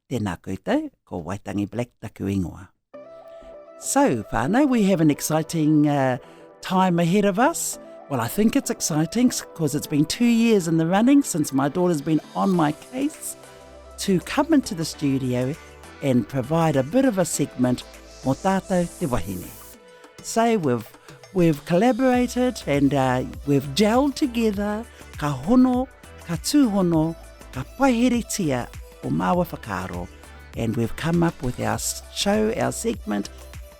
Tēnā koutou, ko Waitangi Black taku ingoa. So, whānau, we have an exciting time ahead of us. Well, I think it's exciting because it's been 2 years in the running since my daughter's been on my case to come into the studio and provide a bit of a segment mō tātou te wahine. So we've collaborated and we've gelled together ka hono, ka tūhono, ka paiheretia o māua whakaaro, and we've come up with our show, our segment,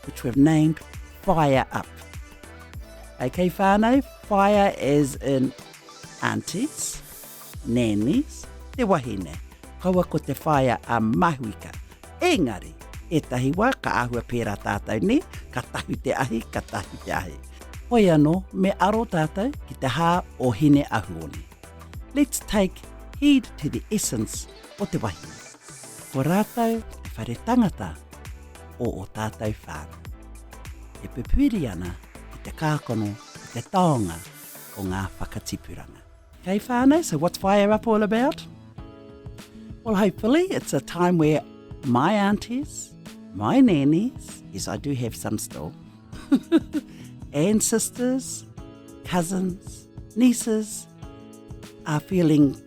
which we've named Whāea Up. Okay, whānau, whāea is in aunties, nannies, te wahine. Kaua ko te whāea a mahuika. Engari, e tahi wā ka ahua pērā tātou ne, ka tahu te ahi, ka tahu te ahi. Hoi anō, me aro tātou ki te hā o hine ahuone. Let's take heed to the essence o te wahine. Ko rātou e whare tangata o tātou whānau. E pupuri ana ki te kākono, ki te taonga o ngā whakatipuranga. Okay, whānau, so what's Whāea Up all about? Well, hopefully it's a time where my aunties, my nannies, yes, I do have some still, and sisters, cousins, nieces are feeling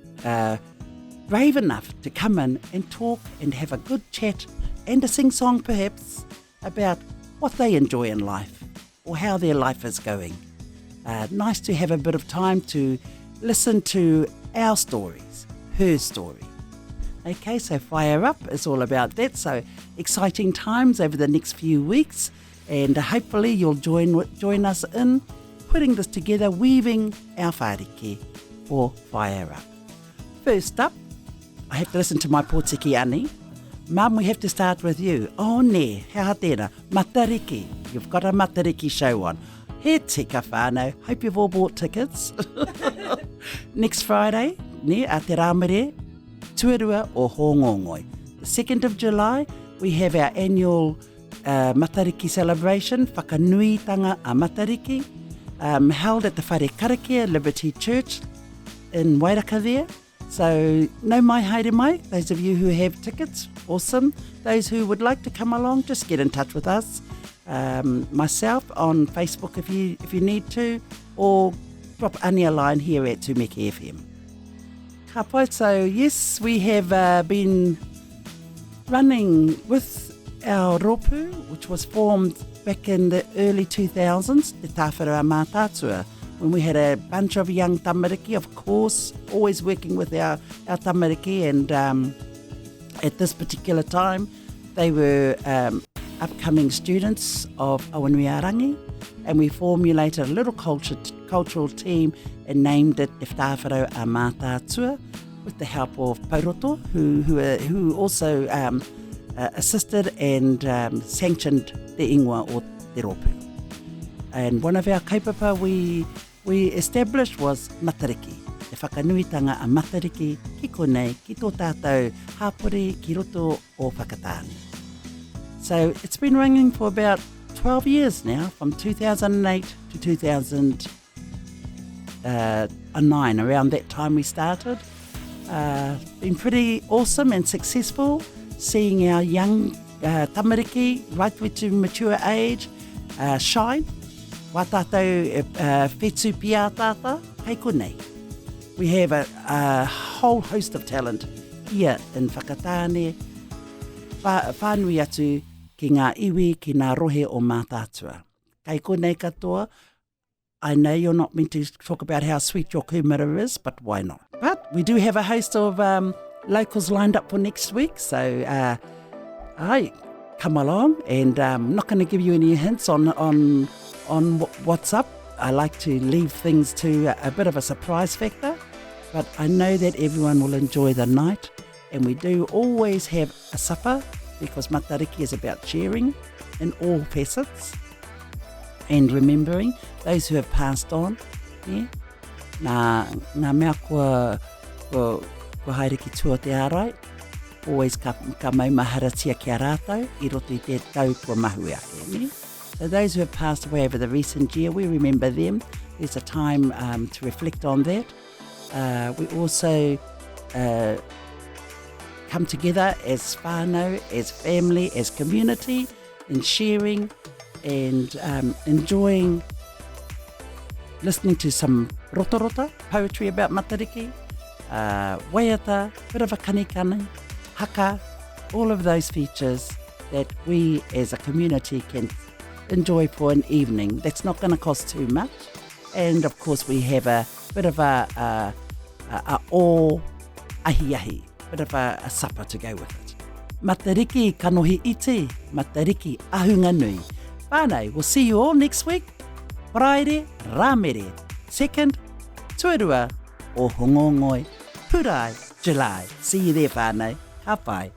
brave enough to come in and talk and have a good chat and a sing-song perhaps about what they enjoy in life or how their life is going. Nice to have a bit of time to listen to our stories, her story. Okay, so Whāea Up is all about that. So exciting times over the next few weeks, and hopefully you'll join us in putting this together, weaving our whāriki for Whāea Up. First up, I have to listen to my pōtiki ani. Mum, we have to start with you. Oh ne, hea tēnā, Matariki. You've got a Matariki show on. He tika whānau. Hope you've all bought tickets. Next Friday, ne, a te rāmere, Tuarua o Hōngongoi. The 2nd of July, we have our annual Matariki celebration, whakanuitanga a Matariki, held at the Whare Karakia Liberty Church in Waitangi there. So, no mai haere mai, those of you who have tickets, awesome. Those who would like to come along, just get in touch with us. Myself on Facebook if you need to, or drop Ani a line here at Tūmeki FM. Ka pai, so yes, we have been running with our ropu, which was formed back in the early 2000s, te tāwhara mātātua, when we had a bunch of young tamariki, of course, always working with our tamariki, and at this particular time, they were upcoming students of Apanui, and we formulated a little cultural team and named it Te Whāwharo a Mātātua, with the help of Roto, who also assisted and sanctioned te ingoa o te ropu. And one of our kaupapa we established was Matariki, te whakanuitanga a Matariki ki konei ki tō tātou hāpori ki roto o whakatāne. So it's been running for about 12 years now, from 2008 to 2009. Around that time we started. Been pretty awesome and successful, seeing our young tamariki right through to mature age shine. Wā tātou whetū pia tāta, kei konei. We have a whole host of talent here in Whakatāne, whānui atu ki ngā iwi, ki ngā rohe o mātātua. Kei konei katoa, I know you're not meant to talk about how sweet your kumara is, but why not? But we do have a host of locals lined up for next week, so come along, and I'm not going to give you any hints on what's up. I like to leave things to a bit of a surprise factor, but I know that everyone will enjoy the night, and we do always have a supper, because Matariki is about sharing in all facets and remembering those who have passed on. Yeah? Ngā mea ko haere ki tua te ārai, always ka maumaharatia ki a rātou, I roto I te tau kua mahu ake. Yeah? So those who have passed away over the recent year, we remember them. There's a time to reflect on that. We also come together as whānau, as family, as community, and sharing and enjoying listening to some roto, poetry about Matariki, waiata, bit of a kanikani, haka, all of those features that we as a community can enjoy for an evening. That's not going to cost too much. And of course we have a bit of a ahi, bit of a supper to go with it. Matariki kanohi iti, Matariki ahunga nui. Whānau, we'll see you all next week. Paraire, rāmere, 2nd, tuarua o Hongongoi, Purai, July. See you there, whānau. Ka pai.